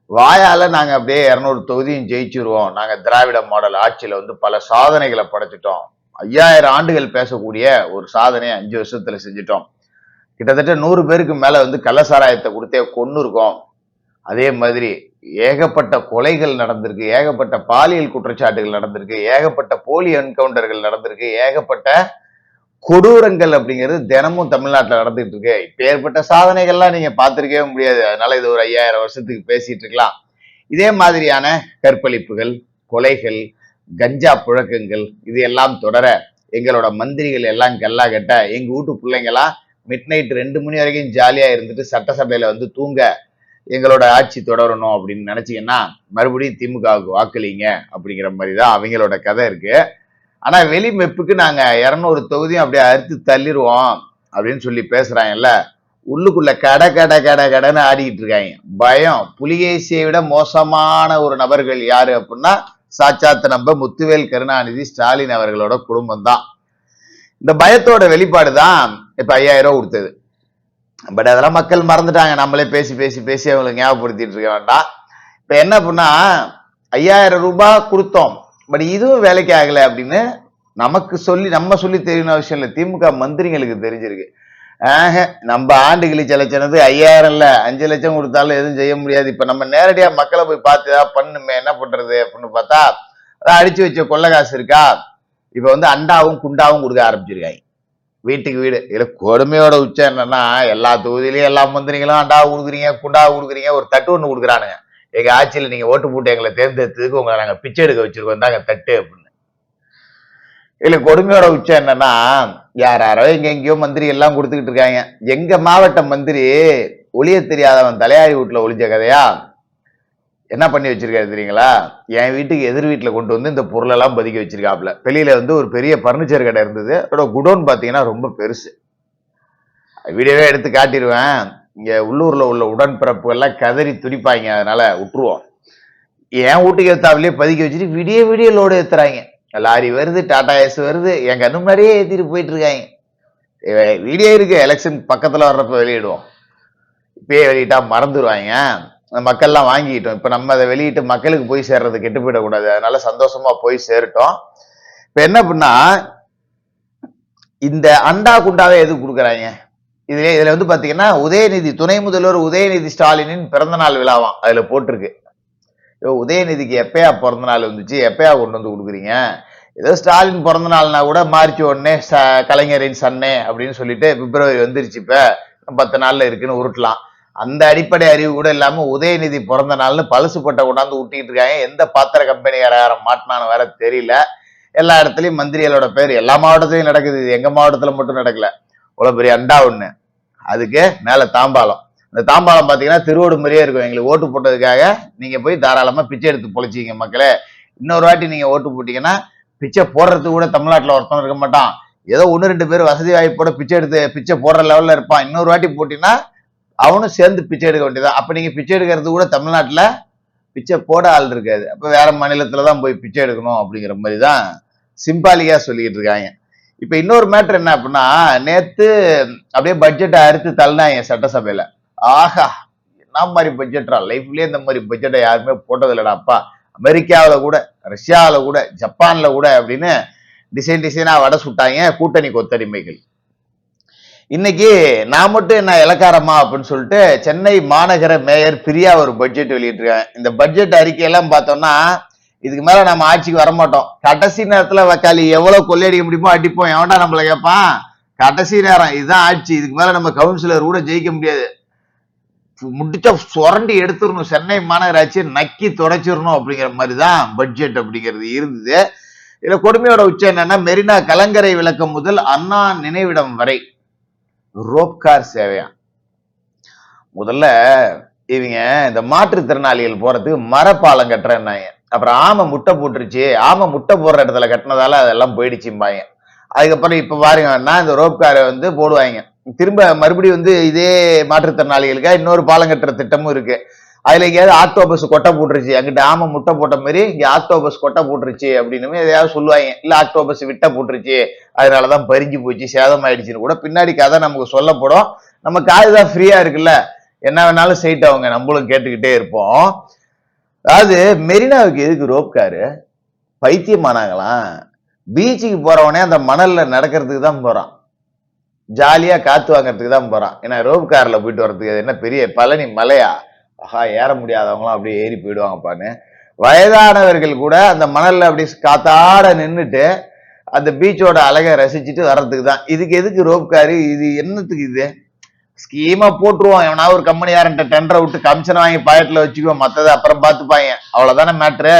வாயால நாங்க அப்படியே 200 தொகுதியும் ஜெயிச்சிருவோம், நாங்க திராவிட மாடல் ஆட்சியில வந்து பல சாதனைகளை படைச்சிட்டோம், 5000 ஆண்டுகள் பேசக்கூடிய ஒரு சாதனையை 5 வருஷத்துல செஞ்சிட்டோம், கிட்டத்தட்ட 100 பேருக்கு மேல வந்து கள்ளசாராயத்தை கொடுத்தே கொன்னு இருக்கோம், அதே மாதிரி ஏகப்பட்ட கொலைகள் நடந்திருக்கு, ஏகப்பட்ட பாலியல் குற்றச்சாட்டுகள் நடந்திருக்கு, ஏகப்பட்ட போலி என்கவுண்டர்கள் நடந்திருக்கு, ஏகப்பட்ட கொடூரங்கள் அப்படிங்கிறது தினமும் தமிழ்நாட்டில் நடந்துட்டு இருக்கு. இப்ப ஏற்பட்ட சாதனைகள்லாம் நீங்க பார்த்திருக்கவே முடியாது. அதனால இது ஒரு 5000 வருஷத்துக்கு பேசிட்டு இருக்கலாம். இதே மாதிரியான கற்பழிப்புகள், கொலைகள், கஞ்சா புழக்கங்கள் இது எல்லாம் தொடர எங்களோட மந்திரிகள் எல்லாம் கல்லா கட்ட எங்க வீட்டு பிள்ளைங்களாம் மிட் நைட் 2 மணி வரைக்கும் ஜாலியா இருந்துட்டு சட்டசபையில வந்து தூங்க எங்களோட ஆட்சி தொடரணும் அப்படின்னு நினைச்சீங்கன்னா மறுபடியும் திமுகவுக்கு வாக்களிங்க அப்படிங்கிற மாதிரி தான் அவங்களோட கதை இருக்கு. ஆனா வெளி மெப்புக்கு நாங்க 200 தொகுதியும் அப்படியே அறுத்து தள்ளிடுவோம் அப்படின்னு சொல்லி பேசுறாங்கல்ல, உள்ளுக்குள்ள கடை கடை கடை கடைன்னு ஆடிக்கிட்டு இருக்காங்க. பயம். புலிகேசியை விட மோசமான ஒரு நபர்கள் யாரு அப்படின்னா சாட்சாத்து நம்ம முத்துவேல் கருணாநிதி ஸ்டாலின் அவர்களோட குடும்பம் தான். இந்த பயத்தோட வெளிப்பாடு தான் இப்ப 5000 ரூபாய் கொடுத்தது. பட் அதெல்லாம் மக்கள் மறந்துட்டாங்க. நம்மளே பேசி பேசி பேசி அவங்களுக்கு ஞாபகப்படுத்திட்டு இருக்க வேண்டாம். இப்ப என்ன பண்ணா 5000 ரூபாய் கொடுத்தோம், பட் இதுவும் வேலைக்கு ஆகல அப்படின்னு நமக்கு சொல்லி நம்ம சொல்லி தெரியணும் அவசியம் இல்லை, திமுக மந்திரிகளுக்கு தெரிஞ்சிருக்கு. நம்ம ஆண்டு கிழிச்ச லட்சணது 5000 இல்ல 5 லட்சம் கொடுத்தாலும் எதுவும் செய்ய முடியாது. இப்ப நம்ம நேரடியா மக்களை போய் பார்த்து ஏதாவது பண்ணுமே, என்ன பண்றது அப்படின்னு பார்த்தா அதான் அடிச்சு வச்ச கொள்ள காசு இருக்கா, இப்ப வந்து அண்டாவும் குண்டாவும் கொடுக்க ஆரம்பிச்சிருக்காங்க வீட்டுக்கு வீடு. இதுல கொடுமையோட உச்சம் என்னன்னா எல்லா தொகுதியிலையும் எல்லா மந்திரிகளும் அண்டாவை கொடுக்குறீங்க குண்டாவை கொடுக்குறீங்க, ஒரு தட்டு ஒண்ணு கொடுக்குறானுங்க, எங்க ஆட்சியில நீங்க ஓட்டு போட்டு எங்களை தேர்ந்தெடுத்ததுக்கு உங்களை நாங்க பிச்சை எடுக்க வச்சிருக்கோம் தாங்க தட்டு அப்படின்னு. இதுல கொடுமையோட உச்சம் என்னன்னா யாரோ எங்கெங்கயோ மந்திரி எல்லாம் கொடுத்துக்கிட்டு இருக்காங்க. எங்க மாவட்ட மந்திரி ஒளிய தெரியாதவன் தலையாரி வீட்டுல ஒளிஞ்ச கதையா என்ன பண்ணி வச்சிருக்காரு தெரியுங்களா, என் வீட்டுக்கு எதிர் வீட்டுல கொண்டு வந்து இந்த பொருள் எல்லாம் பதுக்கி வச்சிருக்காப்ல. வெளியில வந்து ஒரு பெரிய பர்னிச்சர் கடை இருந்தது, அதோட குடோன் பாத்தீங்கன்னா ரொம்ப பெருசு, வீடியோவே எடுத்து காட்டிடுவேன். இங்க உள்ளூர்ல உள்ள உடன்பிறப்பு எல்லாம் கதறி துடிப்பாங்க, அதனால விட்டுருவோம். என் வீட்டுக்கு ஏத்தாவிலேயே பதுக்கி வச்சுட்டு விடிய விடிய லோடு ஏத்துறாங்க, லாரி வருது, டாடா ஏஸ் வருது, என் கண்ணு மாதிரியே ஏத்திட்டு போயிட்டு இருக்காங்க. வீடியோ இருக்கு, எலெக்ஷன் பக்கத்துல வர்றப்ப வெளியிடுவோம், இப்பயே வெளியிட்டா மறந்துடுவாங்க. மக்கள்லாம் வாங்கிட்டோம், இப்ப நம்ம அதை வெளியிட்டு மக்களுக்கு போய் சேர்றது கெட்டு போயிடக்கூடாது, அதனால சந்தோஷமா போய் சேரட்டும். இப்ப என்ன பண்ணா இந்த அண்டா குண்டாவே எதுக்கு கொடுக்குறாங்க, இதுல வந்து பாத்தீங்கன்னா உதயநிதி துணை முதல்வர் உதயநிதி ஸ்டாலினின் பிறந்த நாள் விழாவாம் அதுல போட்டிருக்கு. உதயநிதிக்கு எப்பயா பிறந்த நாள் வந்துச்சு, எப்பயா கொண்டு வந்து கொடுக்குறீங்க, ஏதோ ஸ்டாலின் பிறந்த நாள்னா கூட மார்ச் 1 கலைஞரின் சன்னே அப்படின்னு சொல்லிட்டு பிப்ரவரி வந்துருச்சு, இப்ப 10 நாள்ல இருக்குன்னு உருட்டலாம். அந்த அடிப்படை அறிவு கூட இல்லாம உதயநிதி பிறந்த நாள்னு பழசு பட்டை கொண்டாந்து ஊட்டிட்டு இருக்காங்க. எந்த பாத்திர கம்பெனிக்காரன் மாட்டினான்னு வேற தெரியல. எல்லா இடத்துலயும் மந்திரிகளோட பேர் எல்லா மாவட்டத்திலையும் நடக்குது, எங்க மாவட்டத்துல மட்டும் நடக்கல. இவ்வளவு பெரிய அண்டா ஒண்ணு, அதுக்கு மேல தாம்பாளம். இந்த தாம்பாளம் பாத்தீங்கன்னா திருவோடு மாதிரியே இருக்கும். எங்களுக்கு ஓட்டு போட்டதுக்காக நீங்க போய் தாராளமா பிச்சை எடுத்து பொழைச்சிங்க மக்களே. இன்னொரு வாட்டி நீங்க ஓட்டு போட்டீங்கன்னா பிச்சை போடுறதுக்கு கூட தமிழ்நாட்டுல ஒருத்தம் இருக்க மாட்டான், ஏதோ 1-2 பேர் வசதி வாய்ப்போட பிச்சை போடுற லெவல்ல இருப்பான். இன்னொரு வாட்டி போட்டீங்கன்னா அவனும் சேர்ந்து பிச்சை எடுக்க வேண்டியதான். அப்ப நீங்க பிச்சை எடுக்கிறது கூட தமிழ்நாட்டுல பிச்சை போட ஆள் இருக்காது, அப்ப வேற மாநிலத்துலதான் போய் பிச்சை எடுக்கணும் அப்படிங்கிற மாதிரிதான் சிம்பாலிக்கா சொல்லிட்டு இருக்காங்க. இப்ப இன்னொரு மேட்டர் என்ன அப்படின்னா, நேத்து அப்படியே பட்ஜெட்டை அறுத்து தள்ளினாங்க சட்டசபையில. ஆஹா என்ன மாதிரி பட்ஜெட்டா, லைஃப்லயே இந்த மாதிரி பட்ஜெட்டை யாருமே போட்டது இல்லடாப்பா, அமெரிக்காவில கூட ரஷ்யாவில கூட ஜப்பான்ல கூட அப்படின்னு டிசைனா வடை சுட்டாங்க கூட்டணி கொத்தடிமைகள். இன்னைக்கு நான் மட்டும் என்ன இலக்காரமா அப்படின்னு சொல்லிட்டு சென்னை மாநகர மேயர் பிரியா ஒரு பட்ஜெட் வெளியிட்டிருக்காங்க. இந்த பட்ஜெட் அறிக்கையெல்லாம் பார்த்தோம்னா இதுக்கு மேல நம்ம ஆட்சிக்கு வரமாட்டோம், கடைசி நேரத்துல வக்காலி எவ்வளவு கொள்ளையடிக்க முடியுமோ அடிப்போம், எவன்டா நம்மள கேட்பான், கடைசி நேரம் இதுதான் ஆட்சி, இதுக்கு மேல நம்ம கவுன்சிலர் கூட ஜெயிக்க முடியாது, முடிச்சா சுரண்டி எடுத்துடணும், சென்னை மாநகராட்சியை நக்கி தொடச்சிடணும் அப்படிங்கிற மாதிரிதான் பட்ஜெட் அப்படிங்கிறது இருந்தது. இதுல கொடுமையோட உச்சம் என்னன்னா, மெரினா கலங்கரை விளக்கம் முதல் அண்ணா நினைவிடம் வரை ரோப்கார் சேவையா. முதல்ல இவங்க இந்த மாற்றுத்திறனாளிகள் போறதுக்கு மரப்பாலம் கட்டுறேன்னாங்க, அப்புறம் ஆமை முட்டை போட்டுருச்சு, ஆமை முட்டை போடுற இடத்துல கட்டினதால அதெல்லாம் போயிடுச்சும்பாங்க. அதுக்கப்புறம் இப்ப பாருங்கன்னா இந்த ரோப்காரை வந்து போடுவாங்க, திரும்ப மறுபடியும் வந்து இதே மாற்றுத்திறனாளிகளுக்காக இன்னொரு பாலம் கட்டுற திட்டமும் இருக்கு. அதுல எங்கேயாவது ஆக்டோபஸ் கொட்டை போட்டுருச்சு, அங்கிட்ட ஆமை முட்டை போட்ட மாதிரி இங்க ஆக்டோபஸ் கொட்டை போட்டுருச்சு அப்படின்னு எதையாவது சொல்லுவாங்க, இல்ல ஆக்டோபஸ் விட்டை போட்டுருச்சு அதனாலதான் பறிஞ்சு போச்சு சேதம் ஆயிடுச்சுன்னு கூட பின்னாடி கதை நமக்கு சொல்லப்படும். நம்ம காதுதான் ஃப்ரீயா இருக்குல்ல, என்ன வேணாலும் செய்யிட்டு அவங்க நம்மளும் கேட்டுக்கிட்டே இருப்போம். அதாவது மெரினாவுக்கு எதுக்கு ரோப் காரு? பைத்தியமானாங்களாம். பீச்சுக்கு போறவனே அந்த மணல்ல நடக்கிறதுக்கு தான் போறான், ஜாலியா காத்து வாங்கறதுக்கு தான் போறான். ஏன்னா ரோப் கார்ல போயிட்டு வர்றதுக்கு என்ன பெரிய பழனி மலையா? ஆஹா, ஏற முடியாதவங்களாம் அப்படியே ஏறி போயிடுவாங்கப்பான்னு. வயதானவர்கள் கூட அந்த மணல்ல அப்படி காத்தாட நின்றுட்டு அந்த பீச்சோட அழகை ரசிச்சுட்டு வர்றதுக்கு தான். இதுக்கு எதுக்கு ரோப் காரு? இது என்னத்துக்கு? இது ஸ்கீமா போட்டுருவோம். எவனா ஒரு கம்பெனியாரன்ட்ட டெண்டரை விட்டு கமிஷன் வாங்கி பாக்கெட்ல வச்சுக்குவோம், மத்ததை அப்புறம் பார்த்துப்பாங்க, அவ்வளவுதானே மேட்ரு.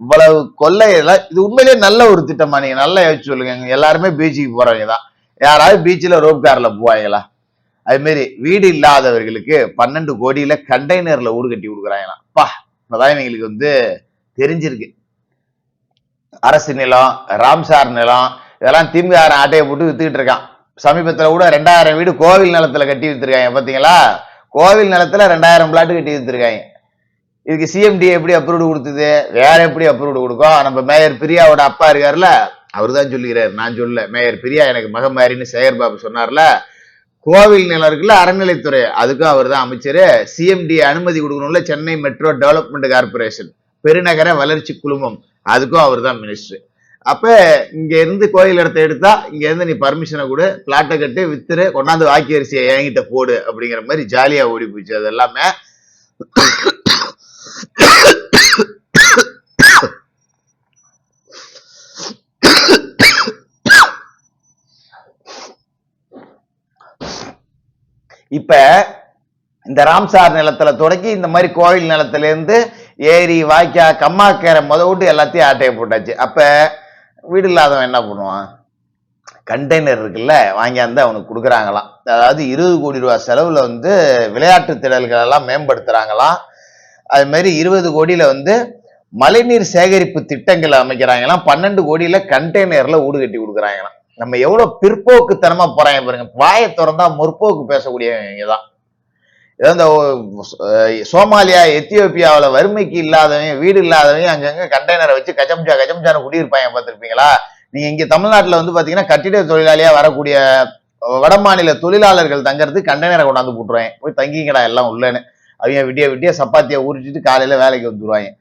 இவ்வளவு கொள்ளையெல்லாம் இது உண்மையிலேயே நல்ல ஒரு திட்டமா? நீங்க நல்லா யோசிச்சு சொல்லுங்க. எல்லாருமே பீச்சுக்கு போறவங்க தான். யாராவது பீச்சில் ரோப் கார்ல போவாங்களா? அது மாதிரி வீடு இல்லாதவர்களுக்கு 12 கோடியில கண்டெய்னர்ல ஊடு கட்டி கொடுக்குறாங்களாம். இப்பதான் இவங்களுக்கு வந்து தெரிஞ்சிருக்கு. அரசு நிலம், ராம்சார் நிலம், இதெல்லாம் திமுக ஆட்டையை போட்டு வித்துக்கிட்டு இருக்கான். சமீபத்துல கூட 2000 வீடு கோவில் நிலத்துல கட்டி வித்துருக்காங்க. பாத்தீங்களா? கோவில் நிலத்துல 2000 பிளாட் கட்டி வித்துருக்காங்க. இதுக்கு சிஎம்டி எப்படி அப்ரூவ்டு கொடுத்தது? வேற எப்படி அப்ரூவ்டு கொடுக்கும்? நம்ம மேயர் பிரியாவோட அப்பா இருக்காருல்ல, அவரு தான் சொல்லிக்கிறாரு, நான் சொல்ல. மேயர் பிரியா எனக்கு மகமாரின்னு சேகர் பாபு சொன்னார்ல. கோவில் நிலம் இருக்குல்ல, அறநிலைத்துறை, அதுக்கும் அவர் தான் அமைச்சர். சிஎம்டி அனுமதி கொடுக்கணும்ல, சென்னை மெட்ரோ டெவலப்மெண்ட் கார்பரேஷன், பெருநகர வளர்ச்சி குழுமம், அதுக்கும் அவர் தான் மினிஸ்டர். அப்ப இங்க இருந்து கோயில் இடத்த எடுத்தா இங்க இருந்து நீ பர்மிஷனை கொடு, பிளாட்டை கட்டு, வித்துரு, கொண்டாந்து வாக்கி அரிசியை என்கிட்ட போடு அப்படிங்கிற மாதிரி ஜாலியா ஓடி போச்சு. அது எல்லாமே இப்ப இந்த ராம்சார் நிலத்துல தொடக்கி இந்த மாதிரி கோவில் நிலத்துல இருந்து ஏரி, வாய்க்கா, கம்மாக்கரை விட்டு எல்லாத்தையும் ஆட்டையை போட்டாச்சு. அப்ப வீடு இல்லாதவன் என்ன பண்ணுவான்? கண்டெய்னர் இருக்குல்ல, வாங்கியாந்து அவனுக்கு கொடுக்குறாங்களாம். அதாவது 20 கோடி ரூபாய் செலவுல வந்து விளையாட்டு திடல்கள் எல்லாம் மேம்படுத்துறாங்களாம். அது மாதிரி 20 கோடியில வந்து மழைநீர் சேகரிப்பு திட்டங்களை அமைக்கிறாங்களாம். 12 கோடியில கண்டெய்னர்ல ஊடு கட்டி கொடுக்குறாங்களாம். நம்ம எவ்வளவு பிற்போக்குத்தனமா போறாங்க பாருங்க. வாயை திறந்தா முற்போக்கு பேசக்கூடியவங்க தான். இந்த சோமாலியா, எத்தியோப்பியாவில் வறுமைக்கு இல்லாதவங்க, வீடு இல்லாதவங்க அங்கங்க கண்டெய்னரை வச்சு கச்சம்சான குடியிருப்பாங்க, பார்த்துருப்பீங்களா? நீங்க இங்க தமிழ்நாட்டுல வந்து பாத்தீங்கன்னா கட்டிட தொழிலாளியா வரக்கூடிய வட மாநில தொழிலாளர்கள் தங்கறதுக்கு கண்டெய்னரை கொண்டாந்து போட்டுருவாங்க. போய் தங்கிங்கடா எல்லாம் உள்ளன்னு. அவங்க விடிய சப்பாத்தியை உரிச்சிட்டு காலையில வேலைக்கு வந்துருவாங்க.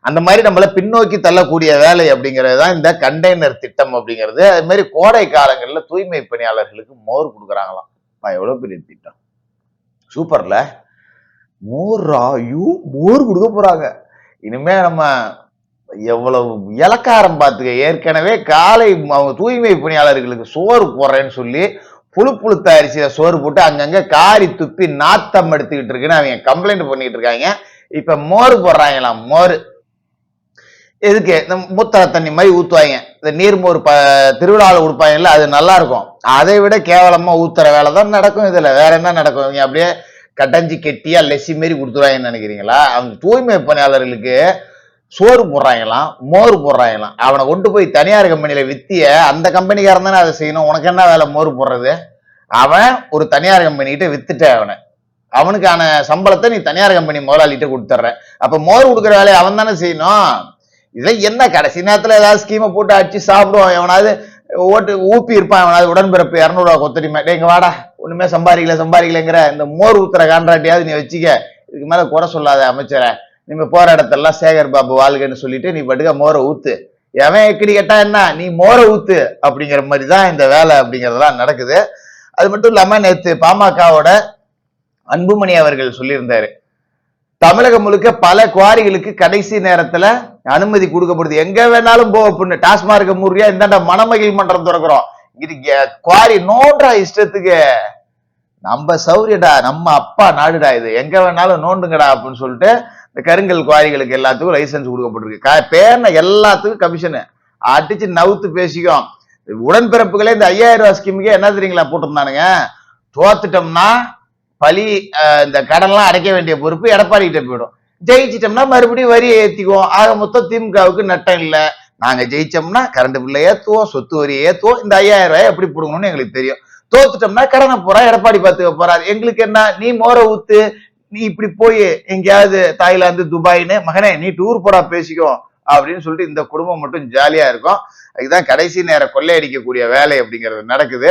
அந்த மாதிரி நம்மள பின்னோக்கி தள்ளக்கூடிய வேலை அப்படிங்கிறது தான் இந்த கண்டெய்னர் திட்டம் அப்படிங்கிறது. அது மாதிரி கோடை காலங்கள்ல தூய்மை பணியாளர்களுக்கு மோர் கொடுக்குறாங்களாம். எவ்வளவு பெரிய திட்டம்! சூப்பர்ல. மோர் கொடுக்க போறாங்க. இனிமே நம்ம எவ்வளவு இலக்காரம் பார்த்துக்க. ஏற்கனவே காலை தூய்மை பணியாளர்களுக்கு சோறு போடுறேன்னு சொல்லி புழுத்த அரிசியில சோறு போட்டு அங்கங்க காரி துப்பி நாத்தம் எடுத்துக்கிட்டு இருக்குன்னு அவங்க கம்ப்ளைண்ட் பண்ணிட்டு இருக்காங்க. இப்ப மோர் போடுறாங்களாம். மோர் எதுக்கு? இந்த மூத்தர தண்ணி மாதிரி ஊத்துவாங்க. இந்த நீர்மோர் திருவிழாவில் கொடுப்பாங்கல்ல, அது நல்லா இருக்கும். அதை விட கேவலமா ஊத்துற வேலை தான் நடக்கும் இதுல. வேற என்ன நடக்கும்? இவங்க அப்படியே கட்டஞ்சி கெட்டியா லெசி மாரி கொடுத்துருவாங்கன்னு நினைக்கிறீங்களா? அவங்க தூய்மை பணியாளர்களுக்கு சோறு போடுறாங்களாம், மோர் போடுறாங்களாம். அவனை கொண்டு போய் தனியார் கம்பெனியில வித்திய அந்த கம்பெனிக்காரன் தானே அதை செய்யணும். உனக்கு என்ன வேலை மோர் போடுறது? அவன் ஒரு தனியார் கம்பெனிகிட்ட வித்துட்ட அவனுக்கான சம்பளத்தை நீ தனியார் கம்பெனி முதலாளிகிட்ட கொடுத்துட்ற. அப்ப மோர் கொடுக்குற வேலையை அவன் தானே செய்யணும். இதை என்ன கடைசி நேரத்துல ஏதாவது ஸ்கீமை போட்டு அடிச்சு சாப்பிடுவான். எவனாவது ஓட்டு ஊப்பி இருப்பான், எவனாவது உடன்பிறப்பு 200 ரூபா கொத்தடிமை, டேங்க வாடா ஒண்ணுமே சம்பாதிக்கலங்கிற இந்த மோர் ஊத்துற கான்ட்ராக்டையாவது நீ வச்சுக்க. இதுக்கு மேல குறை சொல்லாத அமைச்சர. நீங்க போற இடத்தெல்லாம் சேகர் பாபு வாழ்கன்னு சொல்லிட்டு நீ பட்டுக்க மோரை ஊத்து. எவன் எக்கடி கேட்டா என்ன, நீ மோரை ஊத்து அப்படிங்கிற மாதிரி தான் இந்த வேலை அப்படிங்கறதெல்லாம் நடக்குது. அது மட்டும் இல்லாம நேற்று பாமகவோட அன்புமணி அவர்கள் சொல்லியிருந்தாரு, தமிழகம் முழுக்க பல குவாரிகளுக்கு கடைசி நேரத்துல அனுமதி கொடுக்கப்படுது, எங்க வேணாலும் போ அப்படின்னு. டாஸ்மார்க் முறையா இந்தாண்ட மணமகிழ் மன்றம் திறக்கிறோம், இங்க குவாரி நோன்றா இஷ்டத்துக்கு, நம்ம சௌரியடா, நம்ம அப்பா நாடுடா, இது எங்க வேணாலும் நோண்டுங்கடா அப்படின்னு சொல்லிட்டு இந்த கருங்கல் குவாரிகளுக்கு எல்லாத்துக்கும் லைசன்ஸ் கொடுக்கப்பட்டிருக்கு. பேர்ன எல்லாத்துக்கும் கமிஷனு அடிச்சு நவுத்து பேசிக்கும். உடன்பிறப்புகளே இந்த 5000 ரூபாய் ஸ்கீமுக்கு என்ன தெரியுங்களா போட்டிருந்தானுங்க, தோத்துட்டோம்னா பலி இந்த கடன்லாம் அடைக்க வேண்டிய பொறுப்பு எடப்பாடி கிட்ட போயிடும், ஜெயிச்சிட்டோம்னா மறுபடியும் வரியை ஏத்திக்குவோம். ஆக மொத்தம் திமுகவுக்கு நட்டம் இல்ல. நாங்க ஜெயிச்சோம்னா கரண்ட் பில்லை ஏத்துவோம், சொத்து வரியை ஏத்துவோம், இந்த 5000 ரூபாய் எப்படி போடுங்கணும்னு எங்களுக்கு தெரியும். தோத்துட்டோம்னா கடனை போறா எடப்பாடி பாத்துக்க போறாரு. எங்களுக்கு என்ன, நீ மோரை ஊத்து, நீ இப்படி போய் எங்கேயாவது தாய்லாந்து துபாய்னு மகனே நீ டூர் போடா பேசிக்கோ அப்படின்னு சொல்லிட்டு இந்த குடும்பம் மட்டும் ஜாலியா இருக்கும். இதுதான் கடைசி நேரம் கொள்ளையடிக்கக்கூடிய வேலை அப்படிங்கிறது நடக்குது.